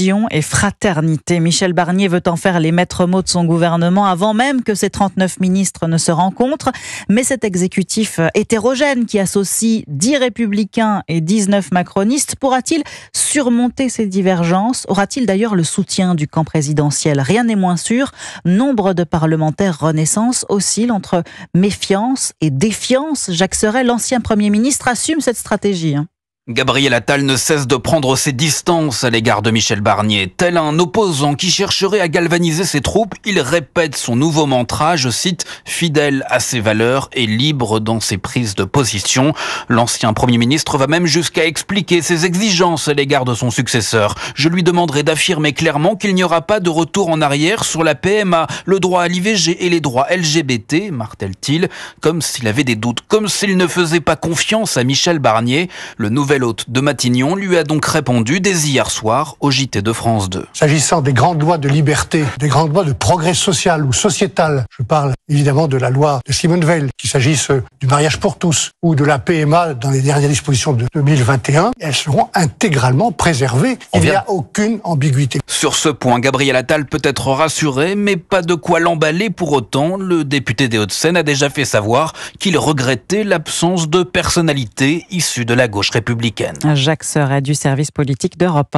cohésion et fraternité. Michel Barnier veut en faire les maîtres mots de son gouvernement avant même que ses 39 ministres ne se rencontrent. Mais cet exécutif hétérogène qui associe 10 républicains et 19 macronistes pourra-t-il surmonter ces divergences ? Aura-t-il d'ailleurs le soutien du camp présidentiel ? Rien n'est moins sûr. Nombre de parlementaires Renaissance oscillent entre méfiance et défiance. Jacques Serret, l'ancien Premier ministre, assume cette stratégie. Gabriel Attal ne cesse de prendre ses distances à l'égard de Michel Barnier. Tel un opposant qui chercherait à galvaniser ses troupes, il répète son nouveau mantra, je cite, « fidèle à ses valeurs et libre dans ses prises de position ». L'ancien Premier ministre va même jusqu'à expliquer ses exigences à l'égard de son successeur. Je lui demanderai d'affirmer clairement qu'il n'y aura pas de retour en arrière sur la PMA, le droit à l'IVG et les droits LGBT, martèle-t-il, comme s'il avait des doutes, comme s'il ne faisait pas confiance à Michel Barnier. Le nouvel hôte de Matignon lui a donc répondu dès hier soir au JT de France 2. S'agissant des grandes lois de liberté, des grandes lois de progrès social ou sociétal, je parle évidemment de la loi de Simone Veil, qu'il s'agisse du mariage pour tous ou de la PMA dans les dernières dispositions de 2021, elles seront intégralement préservées. Il n'y a aucune ambiguïté. Sur ce point, Gabriel Attal peut être rassuré, mais pas de quoi l'emballer pour autant. Le député des Hauts-de-Seine a déjà fait savoir qu'il regrettait l'absence de personnalité issue de la gauche républicaine. Jacques Serret du service politique d'Europe 1.